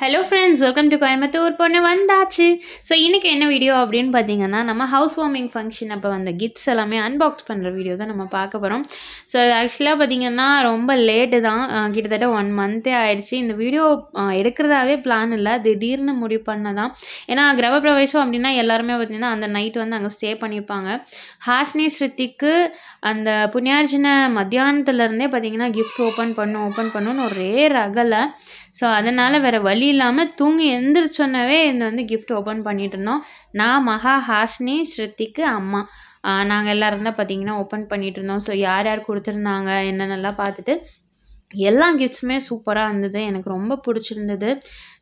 Hello friends, welcome to Coimbatore பொண்ணு வந்தாச்சு. So இன்றைக்கி என்ன வீடியோ அப்படின்னு பார்த்தீங்கன்னா, நம்ம ஹவுஸ் வார்மிங் ஃபங்க்ஷன் அப்போ வந்த கிஃப்ட்ஸ் எல்லாமே அன்பாக்ஸ் பண்ணுற வீடியோ தான் நம்ம பார்க்க போகிறோம். ஸோ ஆக்சுவலாக பார்த்தீங்கன்னா ரொம்ப லேட்டு தான், கிட்டத்தட்ட 1 மந்த்தே ஆயிடுச்சு. இந்த வீடியோ எடுக்கிறதாவே பிளான் இல்லை, திடீர்னு முடிவு பண்ணதான். ஏன்னா கிரகப்பிரவேசம் அப்படின்னா எல்லாருமே பார்த்தீங்கன்னா அந்த நைட் வந்து அங்கே ஸ்டே பண்ணியிருப்பாங்க. ஹாஸ்னி ஸ்ருதிக்கு அந்த புண்ணியார்ஜுன மத்தியானத்துலேருந்தே பார்த்தீங்கன்னா கிஃப்ட் ஓப்பன் பண்ணுன்னு ஒரே ரகலை. ஸோ அதனால் வேறு வழி இல்லாமல் தூங்கி எந்திரிச்சோன்னவே இந்த வந்து கிஃப்ட் ஓப்பன் பண்ணிட்டு இருந்தோம். நான், மகா, ஹாஸ்னி, ஸ்ருதிக்கு அம்மா, நாங்கள் எல்லோரும் தான் பார்த்தீங்கன்னா ஓப்பன் பண்ணிகிட்டு இருந்தோம். ஸோ யார் யார் கொடுத்துருந்தாங்க என்னென்னலாம் பார்த்துட்டு எல்லா கிஃப்ட்ஸுமே சூப்பராக இருந்தது, எனக்கு ரொம்ப பிடிச்சிருந்தது.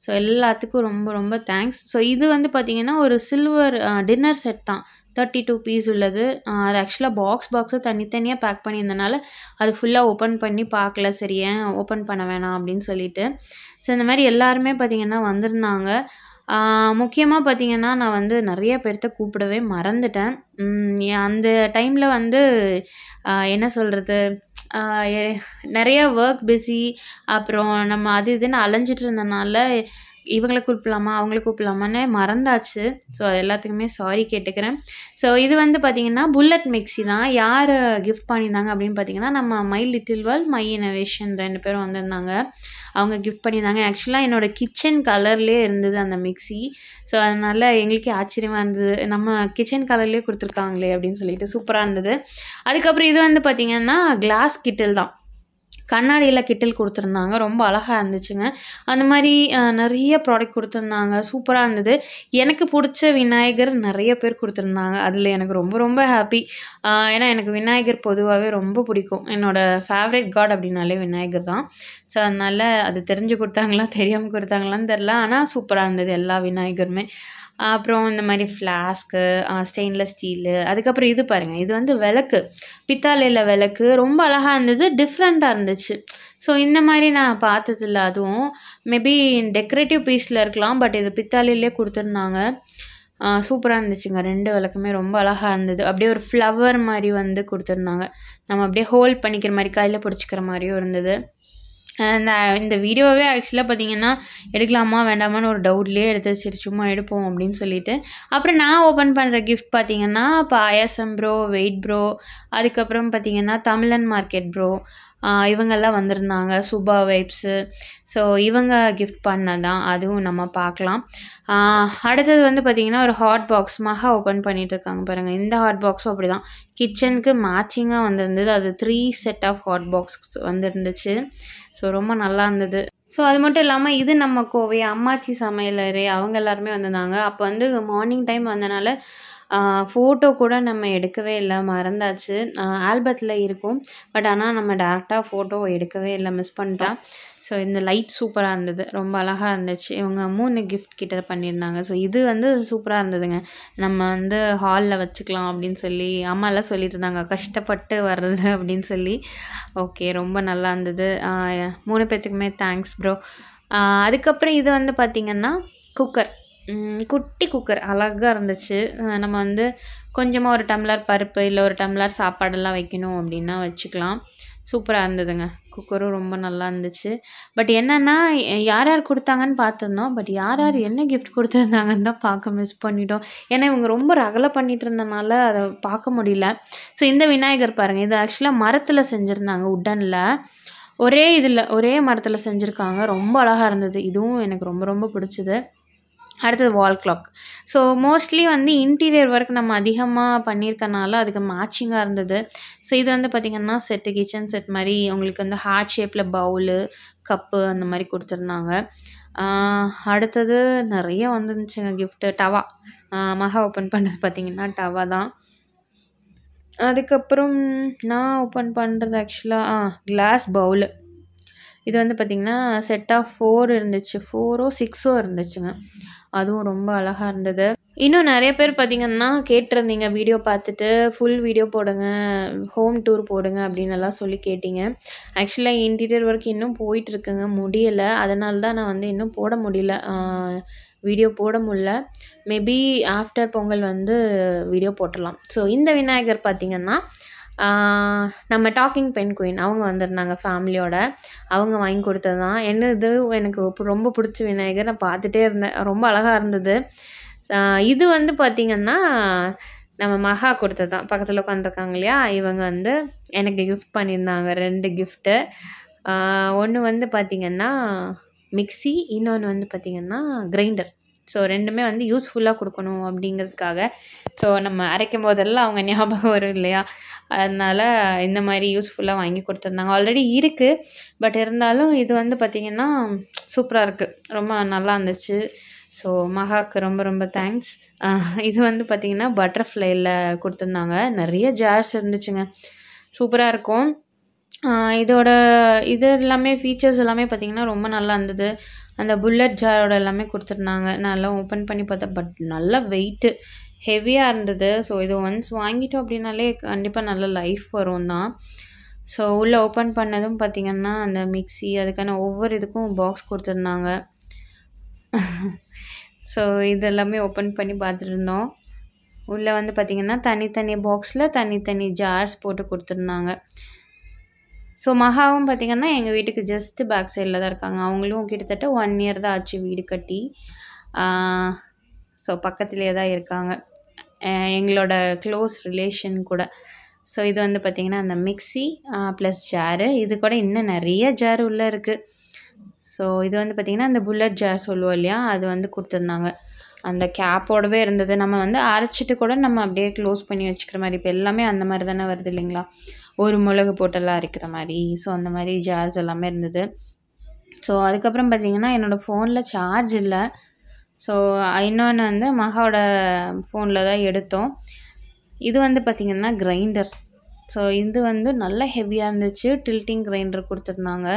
ஸோ எல்லாத்துக்கும் ரொம்ப ரொம்ப தேங்க்ஸ். ஸோ இது வந்து பார்த்திங்கன்னா ஒரு சில்வர் டின்னர் செட் தான், 32 பீஸ் உள்ளது. அது ஆக்சுவலாக பாக்ஸை தனித்தனியாக பேக் பண்ணியிருந்தனால அது ஃபுல்லாக ஓப்பன் பண்ணி பார்க்கல, சரி ஏன் ஓப்பன் பண்ண வேணாம் அப்படின்னு சொல்லிட்டு. ஸோ இந்த மாதிரி எல்லாருமே பார்த்திங்கன்னா வந்திருந்தாங்க. முக்கியமாக பார்த்திங்கன்னா நான் வந்து நிறைய பேர்த்த கூப்பிடவே மறந்துட்டேன். அந்த டைமில் வந்து என்ன சொல்கிறது, நிறைய ஒர்க் பிஸி, அப்புறம் நம்ம அது இதுன்னு அலைஞ்சிட்டு இருந்தனால இவங்களை கூப்பிடலாமா அவங்கள கூப்பிடலாமான்னு மறந்தாச்சு. ஸோ அது எல்லாத்துக்குமே சாரி கேட்டுக்கிறேன். ஸோ இது வந்து பார்த்திங்கன்னா புல்லட் மிக்ஸி தான். யார் கிஃப்ட் பண்ணியிருந்தாங்க அப்படின்னு பார்த்திங்கன்னா, நம்ம my little world, my innovation 2 பேரும் வந்திருந்தாங்க. அவங்க கிஃப்ட் பண்ணியிருந்தாங்க. ஆக்சுவலாக என்னோடய கிச்சன் கலர்லேயே இருந்தது அந்த மிக்ஸி. ஸோ அதனால் எங்களுக்கே ஆச்சரியமாக இருந்தது, நம்ம கிச்சன் கலர்லேயே கொடுத்துருக்காங்களே அப்படின்னு சொல்லிட்டு சூப்பராக இருந்தது. அதுக்கப்புறம் இது வந்து பார்த்திங்கன்னா கிளாஸ் கிட்டில் தான், கண்ணாடியில் கிட்டில் கொடுத்துருந்தாங்க, ரொம்ப அழகாக இருந்துச்சுங்க. அந்த மாதிரி நிறைய ப்ராடக்ட் கொடுத்துருந்தாங்க, சூப்பராக இருந்தது. எனக்கு பிடிச்ச விநாயகர் நிறைய பேர் கொடுத்துருந்தாங்க, அதில் எனக்கு ரொம்ப ரொம்ப ஹாப்பி. ஏன்னா எனக்கு விநாயகர் பொதுவாகவே ரொம்ப பிடிக்கும், என்னோடய ஃபேவரட் காட் அப்படின்னாலே விநாயகர் தான். ஸோ அதனால் அது தெரிஞ்சு கொடுத்தாங்களா தெரியாமல் கொடுத்தாங்களான்னு தெரில, ஆனால் சூப்பராக இருந்தது எல்லா விநாயகருமே. அப்புறம் இந்த மாதிரி ஃப்ளாஸ்க்கு, ஸ்டெயின்லெஸ் ஸ்டீலு, அதுக்கப்புறம் இது பாருங்கள், இது வந்து விளக்கு, பித்தாளையில் விளக்கு, ரொம்ப அழகாக இருந்தது, டிஃப்ரெண்ட்டாக இருந்துச்சு. ஸோ இந்த மாதிரி நான் பார்த்ததில்ல. அதுவும் மேபி டெக்கரேட்டிவ் பீஸில் இருக்கலாம், பட் இது பித்தாளையிலே கொடுத்துருந்தாங்க. சூப்பராக இருந்துச்சுங்க. 2 விளக்குமே ரொம்ப அழகாக இருந்தது. அப்படியே ஒரு ஃப்ளவர் மாதிரி வந்து கொடுத்துருந்தாங்க, நம்ம அப்படியே ஹோல்ட் பண்ணிக்கிற மாதிரி, கையில் பிடிச்சிக்கிற மாதிரியும் இருந்தது. இந்த வீடியோவே ஆக்சுவலாக பார்த்திங்கன்னா எடுக்கலாமா வேண்டாமான்னு ஒரு டவுட்லேயே எடுத்து சரி சும்மா எடுப்போம் அப்படின்னு சொல்லிட்டு. அப்புறம் நான் ஓப்பன் பண்ணுற கிஃப்ட் பார்த்திங்கன்னா பாயாசம் ப்ரோ, வெயிட் ப்ரோ, அதுக்கப்புறம் பார்த்திங்கன்னா தமிழன் மார்க்கெட் ப்ரோ, இவங்கெல்லாம் வந்திருந்தாங்க, சுபா வைப்ஸு. ஸோ இவங்க கிஃப்ட் பண்ணதான், அதுவும் நம்ம பார்க்கலாம். அடுத்தது வந்து பார்த்திங்கன்னா ஒரு ஹாட் பாக்ஸ், மகா ஓப்பன் பண்ணிகிட்ருக்காங்க பாருங்கள். இந்த ஹாட் பாக்ஸும் அப்படி தான் கிச்சனுக்கு மேட்சிங்காக வந்திருந்தது. அது 3 செட் ஆஃப் ஹாட் பாக்ஸ் வந்துருந்துச்சு. ஸோ ரொம்ப நல்லா இருந்தது. ஸோ அது மட்டும் இல்லாமல் இது நம்ம கோவை அம்மாச்சி சமையலறை, அவங்க எல்லாருமே வந்திருந்தாங்க. அப்போ வந்து மார்னிங் டைம் வந்தனால ஃபோட்டோ கூட நம்ம எடுக்கவே இல்லை, மறந்தாச்சு. ஆல்பத்தில் இருக்கும், பட் ஆனால் நம்ம டேரெக்டாக ஃபோட்டோ எடுக்கவே இல்லை, மிஸ் பண்ணிட்டோம். ஸோ இந்த லைட் சூப்பராக இருந்தது, ரொம்ப அழகாக இருந்துச்சு. இவங்க 3 கிஃப்ட் கிட்ட பண்ணியிருந்தாங்க. ஸோ இது வந்து சூப்பராக இருந்ததுங்க, நம்ம வந்து ஹாலில் வச்சுக்கலாம் அப்படின்னு சொல்லி அம்மாலாம் சொல்லிட்டு இருந்தாங்க, கஷ்டப்பட்டு வர்றது அப்படின்னு சொல்லி. ஓகே, ரொம்ப நல்லா இருந்தது. 3 பேர்த்துக்குமே தேங்க்ஸ் ப்ரோ. அதுக்கப்புறம் இது வந்து பார்த்திங்கன்னா குக்கர், குட்டி குக்கர் அழகாக இருந்துச்சு. நம்ம வந்து கொஞ்சமாக ஒரு டம்ளர் பருப்பு இல்லை ஒரு டம்ளர் சாப்பாடெல்லாம் வைக்கணும் அப்படின்னா வச்சுக்கலாம். சூப்பராக இருந்ததுங்க, குக்கரும் ரொம்ப நல்லா இருந்துச்சு. பட் என்னென்னா யார் யார் கொடுத்தாங்கன்னு பார்த்துருந்தோம், பட் யார் யார் என்ன கிஃப்ட் கொடுத்துருந்தாங்கன்னு தான் பார்க்க மிஸ் பண்ணிட்டோம். ஏன்னா இவங்க ரொம்ப ரகலை பண்ணிகிட்டு இருந்தனால அதை பார்க்க முடியல. ஸோ இந்த விநாயகர் பாருங்கள், இது ஆக்சுவலாக மரத்தில் செஞ்சுருந்தாங்க, உட்டனில், ஒரே மரத்தில் செஞ்சுருக்காங்க, ரொம்ப அழகாக இருந்தது. இதுவும் எனக்கு ரொம்ப ரொம்ப பிடிச்சது. அடுத்தது வால் கிளாக். ஸோ மோஸ்ட்லி வந்து இன்டீரியர் ஒர்க் நம்ம அதிகமாக பண்ணியிருக்கனால அதுக்கு மேட்சிங்காக இருந்தது. ஸோ இது வந்து பார்த்திங்கன்னா செட்டு, கிச்சன் செட் மாதிரி உங்களுக்கு வந்து ஹார்ட் ஷேப்பில் பவுலு, கப்பு அந்த மாதிரி கொடுத்துருந்தாங்க. அடுத்தது நிறைய வந்துருந்துச்சுங்க கிஃப்ட்டு. டவா, மகா ஓப்பன் பண்ணது பார்த்திங்கன்னா டவா தான். அதுக்கப்புறம் நான் ஓப்பன் பண்ணுறது ஆக்சுவலாக கிளாஸ் பவுலு. இது வந்து பார்த்திங்கன்னா செட் ஆஃப் 4 இருந்துச்சு, 4ஓ 6ஓ இருந்துச்சுங்க, அதுவும் ரொம்ப அழகாக இருந்தது. இன்னும் நிறைய பேர் பார்த்திங்கன்னா கேட்டிருந்தீங்க, வீடியோ பார்த்துட்டு ஃபுல் வீடியோ போடுங்க, ஹோம் டூர் போடுங்க அப்படின்னு எல்லாம் சொல்லி கேட்டிங்க. ஆக்சுவலாக இன்டீரியர் ஒர்க் இன்னும் போயிட்டுருக்குங்க, முடியலை, அதனால தான் நான் வந்து இன்னும் போட முடியல, வீடியோ போட முடியல. மேபி ஆஃப்டர் பொங்கல் வந்து வீடியோ போட்டுடலாம். ஸோ இந்த விநாயகர் பார்த்திங்கன்னா நம்ம டாக்கிங் பென் குயின் அவங்க வந்திருந்தாங்க ஃபேமிலியோட. அவங்க வாங்கி கொடுத்தது தான். என்னது எனக்கு ரொம்ப பிடிச்ச விநாயகர். நான் பார்த்துட்டே இருந்தேன். ரொம்ப அழகா இருந்தது. இது வந்து பார்த்திங்கன்னா நம்ம மகா கொடுத்தது தான். பக்கத்தில் உட்காந்துருக்காங்க இல்லையா, இவங்க வந்து எனக்கு கிஃப்ட் பண்ணியிருந்தாங்க 2 கிஃப்ட்டு. ஒன்று வந்து பார்த்திங்கன்னா மிக்ஸி, இன்னொன்று வந்து பார்த்திங்கன்னா கிரைண்டர். ஸோ 2மே வந்து யூஸ்ஃபுல்லாக கொடுக்கணும் அப்படிங்கிறதுக்காக. ஸோ நம்ம அரைக்கும் போதெல்லாம் அவங்க ஞாபகம் வரும் இல்லையா, அதனால் இந்த மாதிரி யூஸ்ஃபுல்லாக வாங்கி கொடுத்துருந்தாங்க. ஆல்ரெடி இருக்குது, பட் இருந்தாலும் இது வந்து பார்த்திங்கன்னா சூப்பராக இருக்குது. ரொம்ப நல்லா இருந்துச்சு. ஸோ மகாவுக்கு ரொம்ப ரொம்ப தேங்க்ஸ். இது வந்து பார்த்திங்கன்னா பட்டர்ஃப்ளைல கொடுத்துருந்தாங்க. நிறைய ஜார்ஸ் இருந்துச்சுங்க, சூப்பராக இருக்கும். இதோட இது எல்லாமே ஃபீச்சர்ஸ் எல்லாமே பார்த்திங்கன்னா ரொம்ப நல்லா இருந்தது. அந்த புல்லட் ஜாரோட எல்லாமே கொடுத்துருந்தாங்க. நான் எல்லாம் ஓப்பன் பண்ணி பார்த்தேன், பட் நல்ல வெயிட்டு ஹெவியாக இருந்தது. ஸோ இது ஒன்ஸ் வாங்கிட்டோம் அப்படின்னாலே கண்டிப்பாக நல்ல லைஃப் வரும் தான். ஸோ உள்ளே ஓப்பன் பண்ணதும் பார்த்திங்கன்னா அந்த மிக்ஸி, அதுக்கான ஒவ்வொரு இதுக்கும் பாக்ஸ் கொடுத்துருந்தாங்க. ஸோ இது எல்லாமே ஓப்பன் பண்ணி பார்த்துருந்தோம். உள்ளே வந்து பார்த்திங்கன்னா தனித்தனி பாக்ஸில் தனித்தனி ஜார்ஸ் போட்டு கொடுத்துருந்தாங்க. ஸோ மகாவும் பார்த்திங்கன்னா எங்கள் வீட்டுக்கு ஜஸ்ட்டு பேக் சைடில் தான் இருக்காங்க. அவங்களும் கிட்டத்தட்ட 1 இயர் தான் ஆச்சு வீடு கட்டி. ஸோ பக்கத்துலேயே தான் இருக்காங்க, எங்களோட க்ளோஸ் ரிலேஷன் கூட. ஸோ இது வந்து பார்த்திங்கன்னா அந்த மிக்ஸி ப்ளஸ் ஜாரு. இது கூட இன்னும் நிறைய ஜாரு உள்ளே இருக்குது. ஸோ இது வந்து பார்த்திங்கன்னா அந்த புல்லட் ஜார் சொல்லுவோம் இல்லையா, அது வந்து கொடுத்துருந்தாங்க. அந்த கேப்போடவே இருந்தது. நம்ம வந்து அரைச்சிட்டு கூட நம்ம அப்படியே க்ளோஸ் பண்ணி வச்சுக்கிற மாதிரி. இப்போ எல்லாமே அந்த மாதிரி தானே வருது இல்லைங்களா, ஒரு மிளகு போட்டெல்லாம் அரைக்கிற மாதிரி. ஸோ அந்த மாதிரி ஜார்ஸ் எல்லாமே இருந்தது. ஸோ அதுக்கப்புறம் பார்த்திங்கன்னா என்னோடய ஃபோனில் சார்ஜ் இல்லை. ஸோ இன்னொன்று வந்து மகாவோட ஃபோனில் தான் எடுத்தோம். இது வந்து பார்த்திங்கன்னா கிரைண்டர். ஸோ இது வந்து நல்லா ஹெவியாக இருந்துச்சு. டில்ட்டிங் கிரைண்டர் கொடுத்துருந்தாங்க.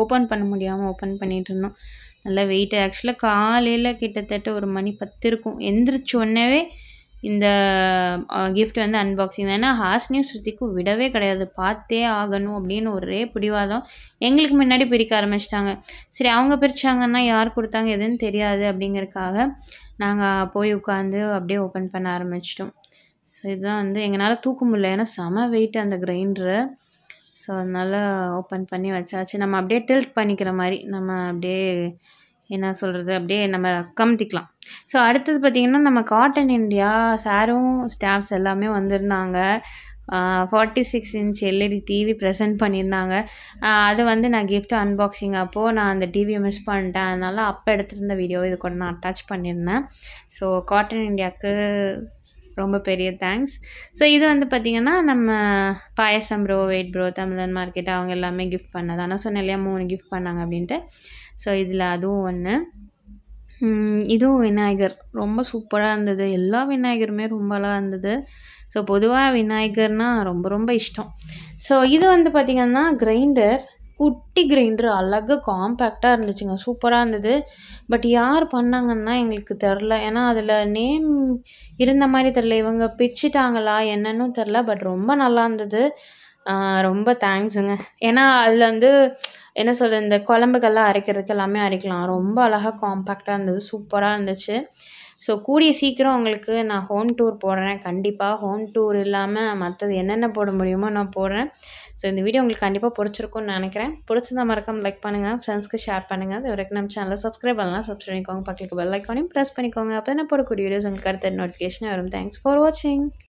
ஓப்பன் பண்ண முடியாமல் ஓப்பன் பண்ணிகிட்டு இருந்தோம். நல்லா வெயிட்டு. ஆக்சுவலாக காலையில் கிட்டத்தட்ட ஒரு மணி 10 இருக்கும். எந்திரிச்ச உடனேவே இந்த கிஃப்ட் வந்து அன்பாக்சிங் தான். ஏன்னா ஹாஸ்னியும் ஸ்ருதிக்கும் விடவே கிடையாது, பார்த்தே ஆகணும் அப்படின்னு ஒரே பிடிவாதம். எங்களுக்கு முன்னாடி பிரிக்க ஆரம்பிச்சிட்டாங்க. சரி அவங்க பிரித்தாங்கன்னா யார் கொடுத்தாங்க எதுன்னு தெரியாது அப்படிங்கிறதுக்காக நாங்கள் போய் உட்காந்து அப்படியே ஓப்பன் பண்ண ஆரம்பிச்சிட்டோம். ஸோ இதுதான் வந்து எங்களால் தூக்க முடியல, ஏன்னா செம வெயிட் அந்த கிரைண்டரு. ஸோ அதனால் ஓப்பன் பண்ணி வச்சாச்சு. நம்ம அப்படியே டில்ட் பண்ணிக்கிற மாதிரி, நம்ம அப்படியே என்ன சொல்கிறது, அப்படியே நம்ம கமுத்திக்கலாம். ஸோ அடுத்தது பார்த்திங்கன்னா நம்ம காட்டன் இண்டியா சாரும் ஸ்டாஃப்ஸ் எல்லாமே வந்திருந்தாங்க. 46 இன்ச் எல்இடி டிவி ப்ரெசென்ட் பண்ணியிருந்தாங்க. அது வந்து நான் கிஃப்ட் அன்பாக்சிங் அப்போது நான் அந்த டிவியை மிஸ் பண்ணிட்டேன். அதனால் அப்போ எடுத்திருந்த வீடியோ இது கூட நான் அட்டாச் பண்ணியிருந்தேன். ஸோ காட்டன் இண்டியாவுக்கு ரொம்ப பெரிய தேங்க்ஸ். ஸோ இது வந்து பார்த்திங்கன்னா நம்ம பாயசம் ப்ரோ, வெயிட் ப்ரோ, தமிழன் மார்க்கெட் அவங்க எல்லாமே கிஃப்ட் பண்ணது. ஆனால் சொன்னேன் இல்லையா 3 கிஃப்ட் பண்ணாங்க அப்படின்ட்டு. ஸோ இதில் அதுவும் ஒன்று. இதுவும் விநாயகர் ரொம்ப சூப்பராக இருந்தது. எல்லா விநாயகருமே ரொம்ப அழகாக இருந்தது. ஸோ பொதுவாக விநாயகர்னால் ரொம்ப ரொம்ப இஷ்டம். ஸோ இது வந்து பார்த்திங்கன்னா கிரைண்டர், குட்டி கிரைண்டர், அழகாக காம்பேக்டாக இருந்துச்சுங்க, சூப்பராக இருந்தது. பட் யார் பண்ணாங்கன்னா எங்களுக்கு தெரில, ஏன்னா அதில் நேம் இருந்த மாதிரி தெரில. இவங்க பிரிச்சுட்டாங்களா என்னன்னு தெரில, பட் ரொம்ப நல்லா இருந்தது. ரொம்ப தேங்க்ஸுங்க. ஏன்னா அதில் வந்து என்ன சொல்கிறது, இந்த குழம்புகள்லாம் அரைக்கிறதுக்கு எல்லாமே அரைக்கலாம். ரொம்ப அழகாக காம்பேக்டாக இருந்தது, சூப்பராக இருந்துச்சு. ஸோ கூடிய சீக்கிரம் உங்களுக்கு நான் ஹோம் டூர் போடுறேன். கண்டிப்பாக ஹோம் டூர் இல்லாமல் மற்றது என்னென்ன போட முடியுமோ நான் போடுறேன். ஸோ இந்த வீடியோ உங்களுக்கு கண்டிப்பாக பிடிச்சிருக்கும்னு நினைக்கிறேன். பிடிச்சிருந்தா மறக்காம லைக் பண்ணுங்கள், ஃப்ரெண்ட்ஸ்க்கு ஷேர் பண்ணுங்கள். அது வரைக்கும் நம்ம சேனலை சப்ஸ்கிரைப் பண்ணலாம், சப்ஸ்கிரைப் பண்ணிக்கோங்க. பக்கத்துக்கு பெல் ஐக்கானையும் ப்ரெஸ் பண்ணிக்கோங்க. அப்போ நான் போடக்கூடிய வீடியோஸ் உங்களுக்கு அடுத்த நோட்டிஃபிகேஷன் வரும். தேங்க்ஸ் ஃபார் வாட்சிங்.